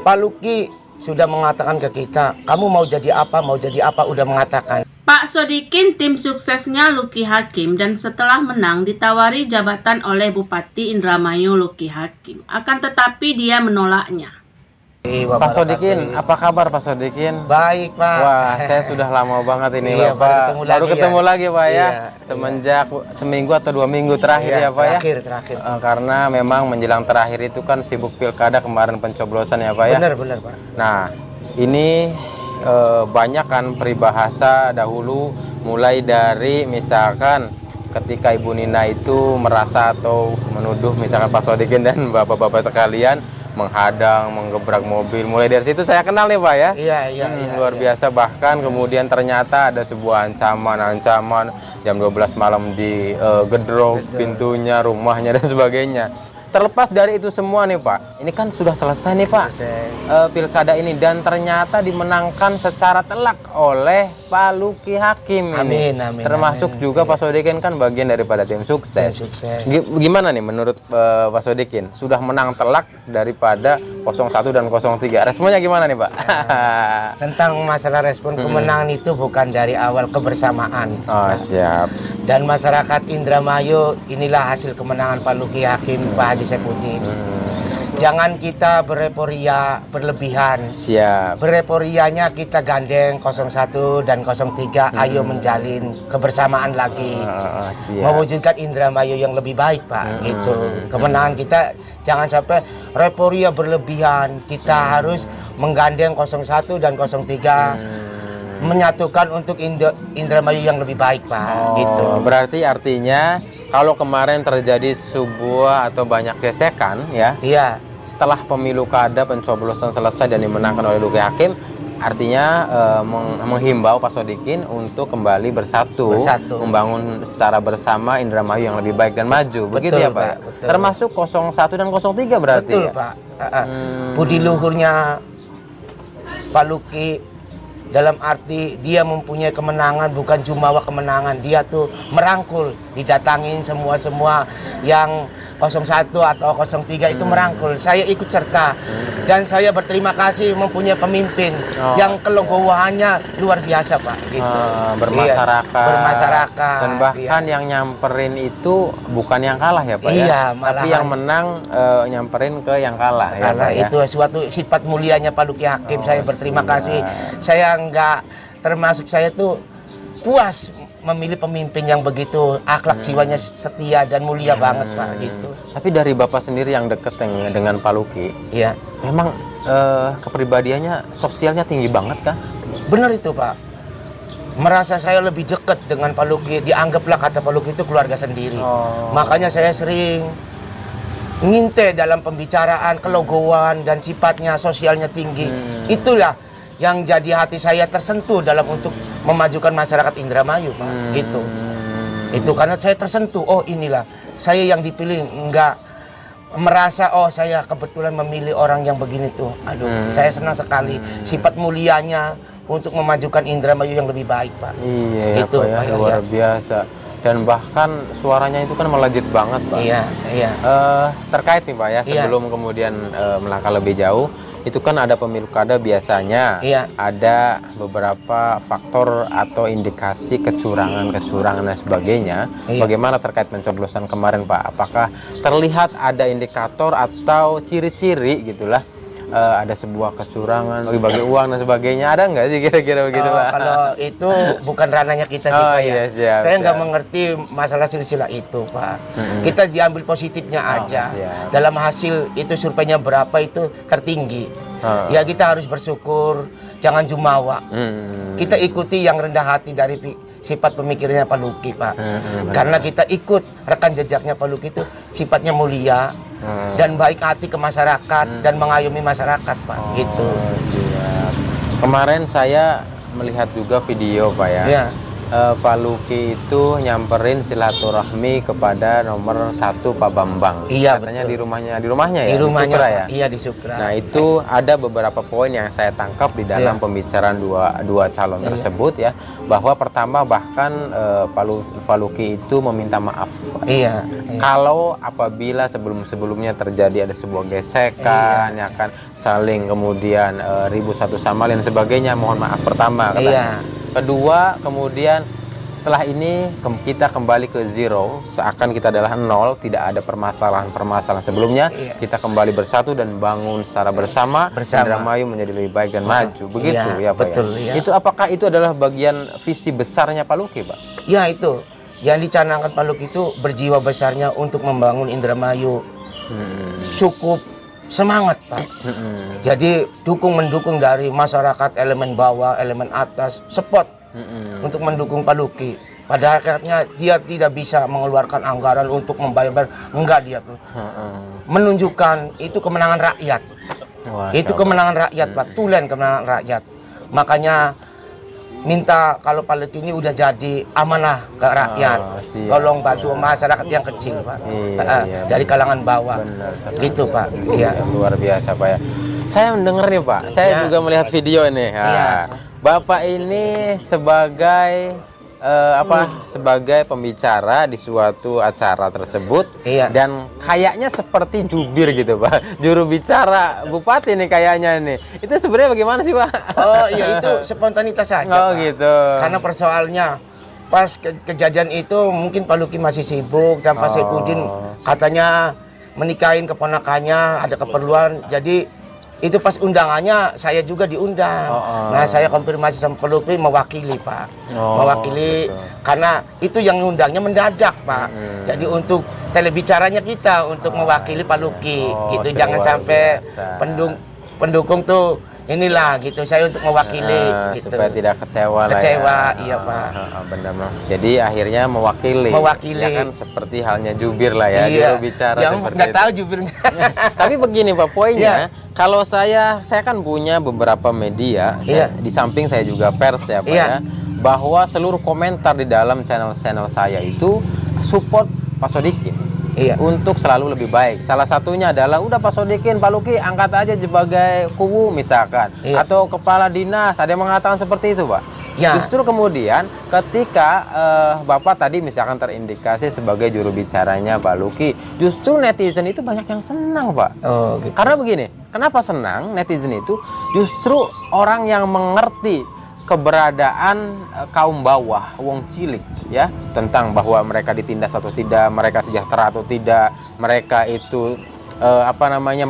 Pak Luki sudah mengatakan ke kita, kamu mau jadi apa, udah mengatakan. Pak Sodikin tim suksesnya Luki Hakim dan setelah menang ditawari jabatan oleh Bupati Indramayu Luki Hakim. Akan tetapi dia menolaknya. Pak Sodikin, apa kabar Pak Sodikin? Baik Pak. Wah, saya sudah lama banget ini iya, Bapak. Baru ketemu lagi Pak ya. Iya, Semenjak seminggu atau 2 minggu terakhir iya, ya Pak terakhir. Karena memang menjelang terakhir itu kan sibuk pilkada kemarin pencoblosan ya Pak ya. Benar Pak. Nah, ini banyak kan peribahasa dahulu, mulai dari misalkan ketika Ibu Nina itu merasa atau menuduh misalkan Pak Sodikin dan bapak-bapak sekalian menghadang, menggebrak mobil. Mulai dari situ saya kenal nih Pak ya. Iya. Luar biasa. Bahkan kemudian ternyata ada sebuah ancaman jam 12 malam di gedrok pintunya, rumahnya dan sebagainya. Terlepas dari itu semua nih Pak, ini kan sudah selesai nih Pak pilkada ini, dan ternyata dimenangkan secara telak oleh Pak Luki Hakim. Amin. Termasuk juga Pak Sodikin kan bagian daripada tim sukses. Gimana nih menurut Pak Sodikin? Sudah menang telak daripada 01 dan 03. Responnya gimana nih Pak? Tentang masalah respon kemenangan itu bukan dari awal kebersamaan. Oh, siap. Dan masyarakat Indramayu, inilah hasil kemenangan Pak Luki Hakim, Pak Haji Saifuddin. Jangan kita bereporia berlebihan. Siap. Bereporianya kita gandeng 01 dan 03, ayo menjalin kebersamaan lagi. Siap. Mewujudkan Indramayu yang lebih baik Pak. Itu kemenangan kita, jangan sampai reporia berlebihan. Kita harus menggandeng 01 dan 03. Menyatukan untuk Indramayu yang lebih baik Pak. Gitu. Berarti artinya kalau kemarin terjadi sebuah atau banyak gesekan ya. Iya. Setelah pemilu kada pencoblosan selesai dan dimenangkan oleh Luki Hakim, artinya menghimbau Pak Sodikin untuk kembali bersatu, membangun secara bersama Indramayu yang lebih baik dan maju. Begitu ya Pak? Betul. Termasuk 01 dan 03 berarti. Betul ya? Pak. Budi luhurnya Pak Luki dalam arti dia mempunyai kemenangan, bukan cuma kemenangan, dia tuh merangkul, didatangin semua yang 01 atau 03 itu merangkul. Saya ikut serta dan saya berterima kasih mempunyai pemimpin yang kelegowaannya luar biasa Pak. Gitu. Bermasyarakat. Dan bahkan yang nyamperin itu bukan yang kalah ya Pak ya, tapi yang menang nyamperin ke yang kalah. Karena itu suatu sifat mulianya Pak Luki Hakim. Saya berterima kasih. Saya enggak termasuk, saya tuh puas memilih pemimpin yang begitu akhlak jiwanya setia dan mulia banget Pak gitu. Tapi dari Bapak sendiri yang dekat dengan Pak Luki, iya, memang kepribadiannya sosialnya tinggi banget kah? Benar itu Pak. Merasa saya lebih dekat dengan Pak Luki, dianggaplah kata Pak Luki itu keluarga sendiri. Makanya saya sering nginte dalam pembicaraan, kelegoan dan sifatnya sosialnya tinggi. Itulah yang jadi hati saya tersentuh dalam untuk memajukan masyarakat Indramayu Pak. Gitu. Itu karena saya tersentuh, oh inilah saya yang dipilih, enggak merasa oh saya kebetulan memilih orang yang begini tuh. Aduh, saya senang sekali sifat mulianya untuk memajukan Indramayu yang lebih baik Pak. Iya gitu, Pak ya, luar biasa. Dan bahkan suaranya itu kan melejit banget Pak. Iya. Terkait nih Pak ya, sebelum kemudian melangkah lebih jauh, itu kan ada pemilu kada biasanya ada beberapa faktor atau indikasi kecurangan dan sebagainya. Bagaimana terkait pencoblosan kemarin Pak? Apakah terlihat ada indikator atau ciri-ciri gitulah ada sebuah kecurangan, bagi-bagi uang dan sebagainya, ada nggak sih kira-kira begitu Pak? Kalau itu bukan ranahnya kita sih Pak ya. Saya nggak mengerti masalah silsilah itu Pak. Kita diambil positifnya aja. Dalam hasil itu surveinya berapa itu tertinggi. Ya kita harus bersyukur, jangan jumawa. Kita ikuti yang rendah hati dari sifat pemikirannya Pak Luki Pak. Karena kita ikut rekan jejaknya Pak Luki itu sifatnya mulia dan baik hati ke masyarakat dan mengayomi masyarakat Pak. Gitu. Siap. Kemarin saya melihat juga video Pak ya. Pak Luki itu nyamperin silaturahmi kepada nomor 1 Pak Bambang. Iya, katanya betul. di rumahnya ya, Di rumahnya, Sukra ya. Iya, di Sukra. Nah, itu ada beberapa poin yang saya tangkap di dalam pembicaraan dua calon tersebut ya, bahwa pertama bahkan Pak Luki itu meminta maaf. Iya. Kalau apabila sebelumnya terjadi ada sebuah gesekan, ya kan, saling kemudian ribut satu sama lain sebagainya, mohon maaf pertama katanya. Kedua, kemudian setelah ini kita kembali ke zero, seakan kita adalah nol, tidak ada permasalahan sebelumnya. Kita kembali bersatu dan bangun secara bersama. Indramayu menjadi lebih baik dan maju. Begitu ya Pak. Betul, ya. Itu apakah itu adalah bagian visi besarnya Pak Luki, Pak? Ya, itu yang dicanangkan Pak Luki itu berjiwa besarnya untuk membangun Indramayu. Cukup semangat, Pak. Jadi mendukung dari masyarakat, elemen bawah, elemen atas, support untuk mendukung Pak Luki. Pada akhirnya dia tidak bisa mengeluarkan anggaran untuk membayar, enggak, dia menunjukkan itu kemenangan rakyat. Itu kemenangan rakyat, Pak. Tulen kemenangan rakyat. Makanya minta kalau Pak Luki ini udah jadi amanah ke rakyat, tolong bantu masyarakat yang kecil, Pak. Dari kalangan bawah. Gitu, Pak. Luar biasa, Pak ya. Saya mendengar nih, Pak. Saya juga melihat video ini. Bapak ini sebagai sebagai pembicara di suatu acara tersebut, dan kayaknya seperti jubir gitu, Pak. Juru bicara bupati nih kayaknya nih. Itu sebenarnya bagaimana sih, Pak? Oh iya, itu spontanitas saja, oh, Pak. Gitu. Karena persoalannya pas kejadian itu mungkin Pak Luki masih sibuk dan Pak Saifuddin katanya menikahin keponakannya, ada keperluan. Jadi itu pas undangannya saya juga diundang. Nah, saya konfirmasi sama Pak Luki mewakili, Pak. Mewakili karena itu yang undangnya mendadak, Pak. Jadi untuk telebicaranya kita untuk mewakili Pak Luki gitu. Jangan sampai pendukung tuh inilah gitu, saya untuk mewakili gitu. Supaya tidak kecewa lah ya. Iya, Pak. Benar, Mas. Jadi akhirnya mewakili. Ya kan seperti halnya jubir lah ya, juru bicara yang seperti nggak itu. tahu jubirnya. Tapi begini, Pak, poinnya kalau saya kan punya beberapa media, di samping saya juga pers ya, Pak ya, bahwa seluruh komentar di dalam channel saya itu support Pak Sodikin. Untuk selalu lebih baik. Salah satunya adalah udah Pak Sodikin, Pak Luki angkat aja sebagai kuwu misalkan, atau kepala dinas. Ada yang mengatakan seperti itu, Pak. Justru kemudian ketika Bapak tadi misalkan terindikasi sebagai juru bicaranya Pak Luki, justru netizen itu banyak yang senang, Pak. Gitu. Karena begini, kenapa senang netizen itu? Justru orang yang mengerti keberadaan kaum bawah, wong cilik ya, tentang bahwa mereka ditindas atau tidak, mereka sejahtera atau tidak, mereka itu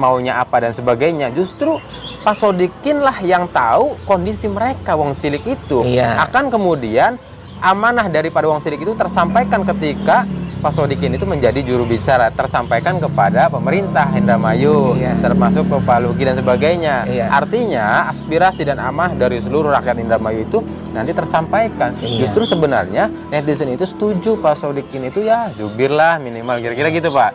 maunya apa dan sebagainya. Justru Pak Sodikin lah yang tahu kondisi mereka, wong cilik itu. Akan kemudian amanah daripada wong cilik itu tersampaikan ketika Pak Sodikin itu menjadi juru bicara, tersampaikan kepada pemerintah Indramayu, termasuk ke Pak Luki dan sebagainya. Artinya aspirasi dan amanah dari seluruh rakyat Indramayu itu nanti tersampaikan. Justru sebenarnya netizen itu setuju Pak Sodikin itu ya jubir lah minimal, kira-kira gitu, Pak.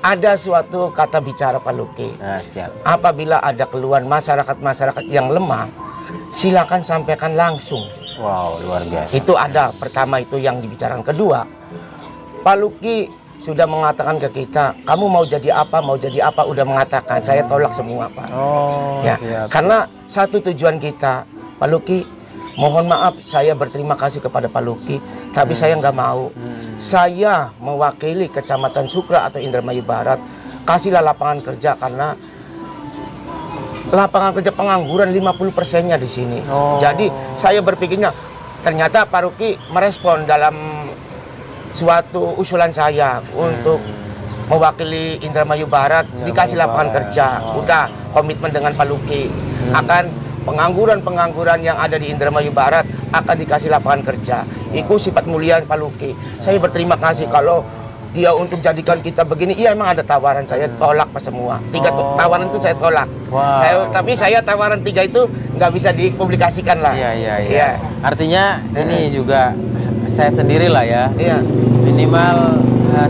Ada suatu kata bicara Pak Luki. Apabila ada keluhan masyarakat yang lemah, silakan sampaikan langsung. Wow, luar biasa. Itu ada, pertama itu yang dibicarakan. Kedua, Pak Luki sudah mengatakan ke kita, kamu mau jadi apa, udah mengatakan. Saya tolak semua, Pak. Karena satu tujuan kita, Pak Luki, mohon maaf, saya berterima kasih kepada Pak Luki, tapi saya nggak mau. Saya mewakili Kecamatan Sukra atau Indramayu Barat, kasihlah lapangan kerja, karena lapangan kerja pengangguran 50%-nya di sini. Jadi saya berpikirnya, ternyata Pak Luki merespon dalam suatu usulan saya untuk mewakili Indramayu Barat, dikasih lapangan kerja. Udah komitmen dengan Pak Luki, akan pengangguran yang ada di Indramayu Barat akan dikasih lapangan kerja. Itu sifat mulia Pak Luki. Saya berterima kasih. Kalau dia untuk jadikan kita begini, iya emang ada tawaran, saya tolak Pak semua. 3 tawaran itu saya tolak. Tapi saya tawaran 3 itu nggak bisa dipublikasikan lah. Artinya ini juga saya sendirilah ya. Minimal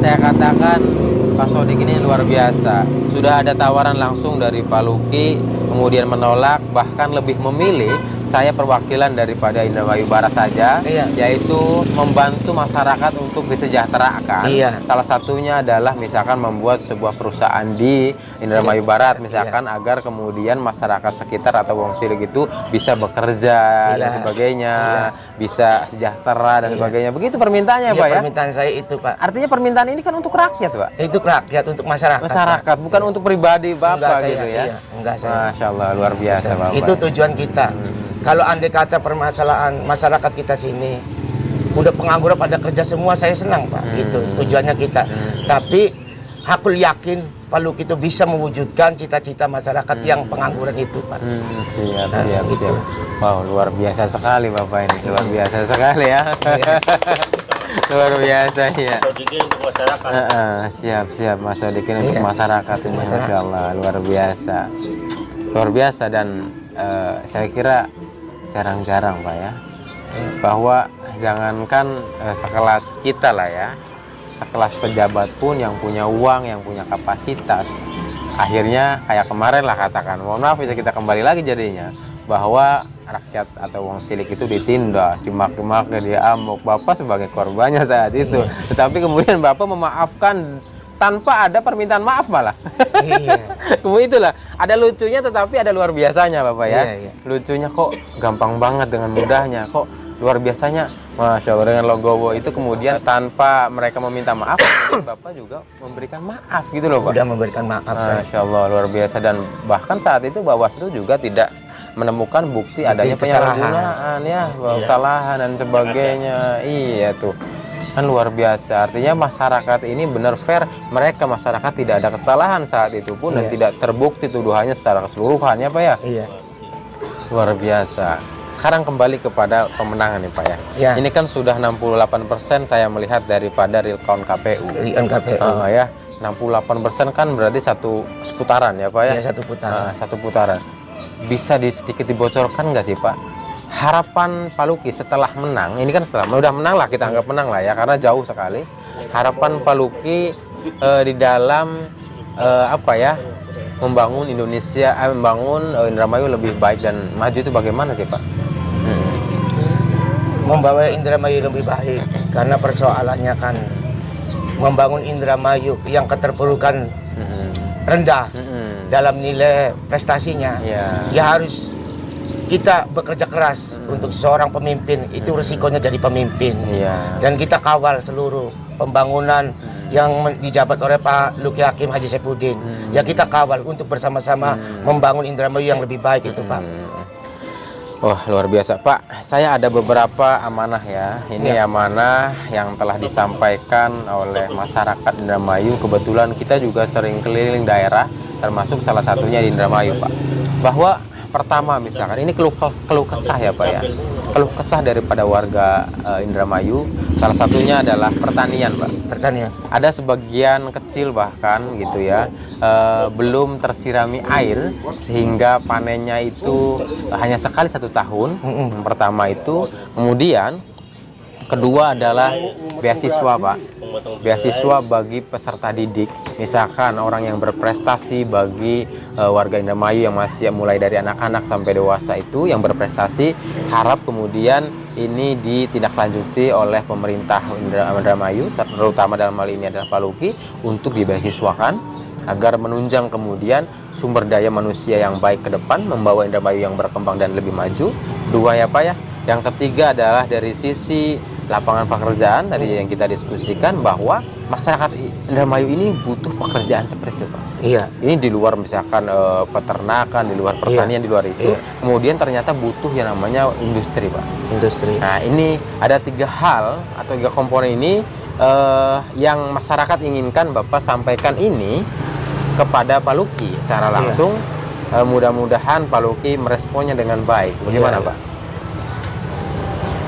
saya katakan Pak Sodik ini luar biasa, Sudah ada tawaran langsung dari Pak Luki, kemudian menolak, bahkan lebih memilih saya perwakilan daripada Indramayu Barat saja, yaitu membantu masyarakat untuk disejahterakan. Salah satunya adalah misalkan membuat sebuah perusahaan di Indramayu Barat, misalkan agar kemudian masyarakat sekitar atau wong cilik itu bisa bekerja dan sebagainya, bisa sejahtera dan sebagainya. Begitu permintaannya, Pak ya? Permintaan saya itu, Pak. Artinya permintaan ini kan untuk rakyat, Pak? Itu rakyat, untuk masyarakat. Masyarakat, bukan untuk pribadi Bapak gitu ya? Enggak, saya. Masya Allah, luar biasa Bapak. Itu tujuan kita. Kalau andai kata permasalahan masyarakat kita sini udah pengangguran pada kerja semua, saya senang, Pak. Itu tujuannya kita. Tapi aku yakin Pak Luki itu bisa mewujudkan cita-cita masyarakat yang pengangguran itu, Pak. Siap. Wow, luar biasa sekali Bapak ini. Luar biasa sekali ya. Luar biasa ya. Sodikin untuk masyarakat. Siap Mas Sodikin untuk masyarakat ini. Masya Allah, luar biasa. Luar biasa dan saya kira jarang-jarang, Pak ya, bahwa jangankan sekelas kita lah ya, sekelas pejabat pun yang punya uang, yang punya kapasitas, akhirnya kayak kemarin lah katakan, mohon maaf bisa kita kembali lagi jadinya, bahwa rakyat atau wong cilik itu ditindas, dimaki-maki, diamuk. Bapak sebagai korbannya saat itu, tetapi kemudian Bapak memaafkan tanpa ada permintaan maaf malah. Kemudian itulah ada lucunya, tetapi ada luar biasanya Bapak ya. Lucunya kok gampang banget dengan mudahnya, kok luar biasanya, Masya Allah, dengan logowo itu kemudian tanpa mereka meminta maaf, Bapak juga memberikan maaf gitu loh Pak. Sudah memberikan maaf. Masya Allah, luar biasa. Dan bahkan saat itu Bawaslu juga tidak menemukan bukti adanya penyalahgunaan ya, kesalahan dan sebagainya. Iya tuh. Kan luar biasa, artinya masyarakat ini benar fair, mereka masyarakat tidak ada kesalahan saat itu pun dan tidak terbukti tuduhannya secara keseluruhan ya Pak ya. Luar biasa. Sekarang kembali kepada pemenangan nih Pak ya. Ini kan sudah 68% saya melihat daripada real count KPU. Ya, 68% kan berarti satu putaran ya Pak ya. Satu putaran. Satu putaran. Bisa sedikit dibocorkan nggak sih Pak? Harapan Pak Luki setelah menang, ini kan setelah udah menang lah, kita anggap menang lah ya, karena jauh sekali. Harapan Pak Luki di dalam apa ya, membangun Indonesia, membangun Indramayu lebih baik dan maju itu bagaimana sih Pak? Membawa Indramayu lebih baik, karena persoalannya kan membangun Indramayu yang keterpurukan rendah dalam nilai prestasinya. Ya harus kita bekerja keras untuk seorang pemimpin, itu resikonya jadi pemimpin. Dan kita kawal seluruh pembangunan yang dijabat oleh Pak Luki Hakim Haji Saifuddin. Ya kita kawal untuk bersama-sama membangun Indramayu yang lebih baik itu Pak. Wah, luar biasa Pak. Saya ada beberapa amanah ya. Ini amanah yang telah disampaikan oleh masyarakat Indramayu. Kebetulan kita juga sering keliling daerah, termasuk salah satunya di Indramayu Pak. Bahwa pertama misalkan ini keluh kesah ya Pak ya, keluh kesah daripada warga Indramayu, salah satunya adalah pertanian Pak. Pertanian. Ada sebagian kecil bahkan gitu ya, belum tersirami air sehingga panennya itu hanya sekali 1 tahun. Yang pertama itu, kemudian kedua adalah beasiswa Pak, beasiswa bagi peserta didik, misalkan orang yang berprestasi, bagi warga Indramayu yang masih mulai dari anak-anak sampai dewasa itu yang berprestasi, harap kemudian ini ditindaklanjuti oleh pemerintah Indramayu, terutama dalam hal ini adalah Pak Luki, untuk dibeasiswakan agar menunjang kemudian sumber daya manusia yang baik ke depan, membawa Indramayu yang berkembang dan lebih maju. Dua ya Pak ya. Yang ketiga adalah dari sisi lapangan pekerjaan, tadi yang kita diskusikan bahwa masyarakat Indramayu ini butuh pekerjaan seperti itu Pak. Ini di luar misalkan peternakan, di luar pertanian, di luar itu. Kemudian ternyata butuh yang namanya industri Pak. Nah ini ada 3 hal atau 3 komponen ini yang masyarakat inginkan Bapak sampaikan ini kepada Pak Luki secara langsung. Mudah-mudahan Pak Luki meresponnya dengan baik. Bagaimana Pak?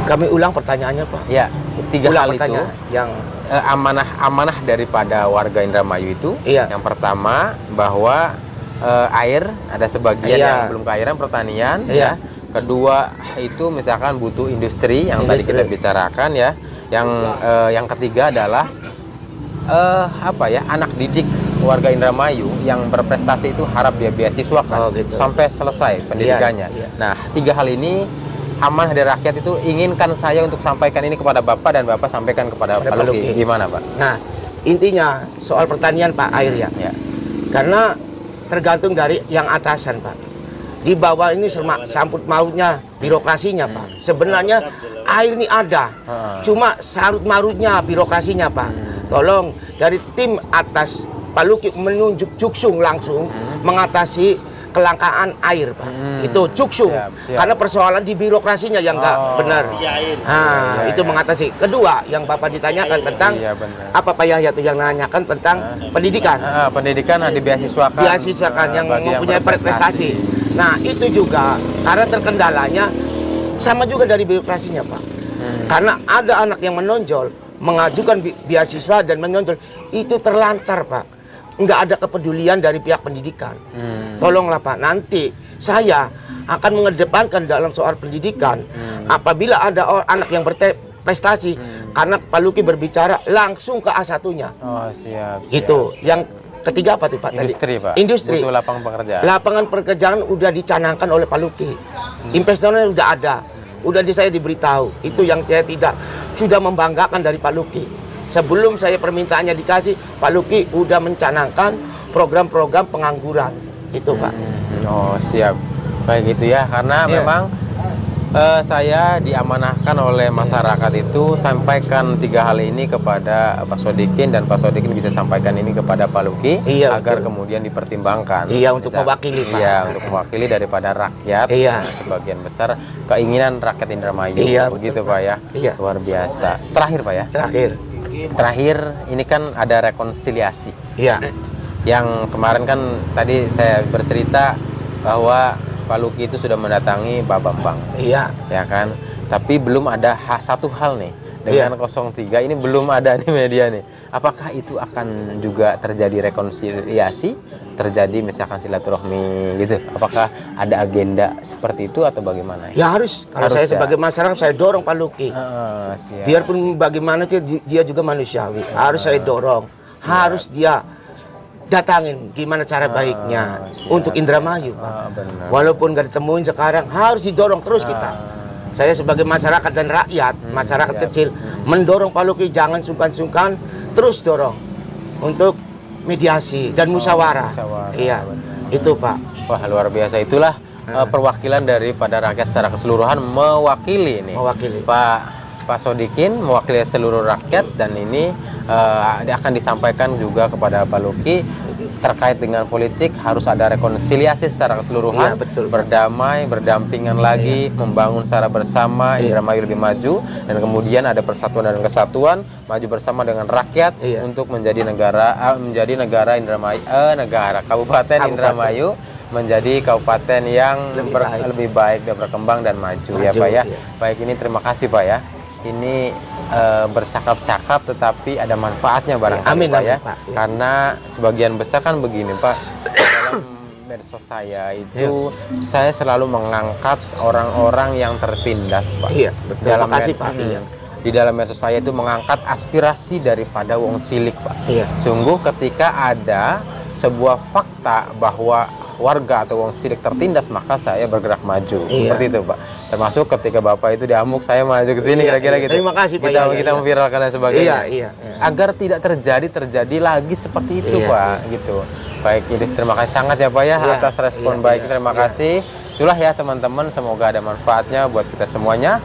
Kami ulang pertanyaannya Pak. Ya, 3 hal itu yang amanah daripada warga Indramayu itu. Yang pertama bahwa air, ada sebagian yang belum keairan, pertanian ya. Kedua itu misalkan butuh industri yang tadi kita bicarakan ya. Yang ketiga adalah apa ya, anak didik warga Indramayu yang berprestasi itu harap dia beasiswa kan, gitu. sampai selesai pendidikannya. Nah, 3 hal ini amanah dari rakyat itu inginkan saya untuk sampaikan ini kepada Bapak dan Bapak sampaikan kepada Pak Luki. Gimana, Pak? Nah, intinya soal pertanian Pak, air ya. Karena tergantung dari yang atasan Pak. Di bawah ini samput mautnya birokrasinya Pak. Sebenarnya air ini ada, cuma sarut marutnya birokrasinya Pak. Tolong dari tim atas Pak Luki menunjuk Cuksung langsung mengatasi kelangkaan air Pak. Itu Cuksung. Karena persoalan di birokrasinya yang nggak benar. Itu mengatasi. Kedua yang Bapak ditanyakan tentang apa Pak Yahya itu yang nanyakan tentang pendidikan. Pendidikan dibeasiswakan. Dibeasiswakan yang mempunyai prestasi. Nah itu juga karena terkendalanya sama juga dari birokrasinya Pak. Karena ada anak yang menonjol mengajukan beasiswa dan menonjol itu terlantar Pak. Nggak ada kepedulian dari pihak pendidikan. Tolonglah Pak, nanti saya akan mengedepankan dalam soal pendidikan apabila ada anak yang berprestasi karena Pak Luki berbicara langsung ke A1-nya. Siap. Gitu. Yang ketiga apa tuh Pak? Industri Pak. Industri. Butuh lapangan pekerjaan. Lapangan pekerjaan udah dicanangkan oleh Pak Luki. Investornya udah ada. Udah saya diberitahu. Itu yang saya tidak sudah membanggakan dari Pak Luki. Sebelum saya permintaannya dikasih, Pak Luki udah mencanangkan program-program pengangguran. Itu Pak. Siap. Baik gitu ya. Karena memang saya diamanahkan oleh masyarakat itu sampaikan 3 hal ini kepada Pak Sodikin dan Pak Sodikin bisa sampaikan ini kepada Pak Luki agar kemudian dipertimbangkan. Untuk mewakili Pak. Untuk mewakili daripada rakyat. Sebagian besar keinginan rakyat Indramayu. Begitu Pak ya. Luar biasa. Terakhir Pak ya. Terakhir ini kan ada rekonsiliasi. Yang kemarin kan tadi saya bercerita bahwa Pak Luki itu sudah mendatangi Pak Bambang. Ya kan? Tapi belum ada satu hal nih. Dengan 03 ini belum ada nih media nih. Apakah itu akan juga terjadi rekonsiliasi? Terjadi misalkan silaturahmi gitu? Apakah ada agenda seperti itu atau bagaimana? Ya harus. Kalau saya sebagai masyarakat saya dorong Pak Luki. Biarpun bagaimana dia juga manusiawi. Harus saya dorong. Harus dia datangin gimana cara baiknya untuk Indramayu Pak. Walaupun gak ditemuin sekarang harus didorong terus kita. Saya sebagai masyarakat dan rakyat, masyarakat kecil mendorong Pak Luki jangan sungkan-sungkan, terus dorong untuk mediasi dan musyawarah. Itu Pak. Wah luar biasa, itulah perwakilan daripada rakyat secara keseluruhan mewakili nih. Pak Sodikin mewakili seluruh rakyat dan ini akan disampaikan juga kepada Pak Luki terkait dengan politik harus ada rekonsiliasi secara keseluruhan, berdamai, berdampingan lagi, membangun secara bersama Indramayu lebih maju dan kemudian ada persatuan dan kesatuan, maju bersama dengan rakyat untuk menjadi negara Indramayu, Kabupaten Indramayu menjadi kabupaten yang lebih baik dan berkembang dan maju ya Pak ya. Baik, ini terima kasih Pak ya. Ini bercakap-cakap tetapi ada manfaatnya barangkali Pak ya. Karena sebagian besar kan begini Pak, dalam medsos saya itu saya selalu mengangkat orang-orang yang tertindas Pak. Terima kasih Pak. Di dalam medsos saya itu mengangkat aspirasi daripada wong cilik Pak. Sungguh ketika ada sebuah fakta bahwa warga atau wong cilik tertindas maka saya bergerak maju. Seperti itu Pak. Termasuk ketika Bapak itu diamuk saya maju ke sini kira-kira gitu. Terima kasih Pak. Kita memviralkan dan sebagainya. Agar tidak terjadi lagi seperti itu Pak gitu. Baik, jadi terima kasih sangat ya Pak ya atas respon baik. Terima kasih. Itulah ya teman-teman, semoga ada manfaatnya buat kita semuanya.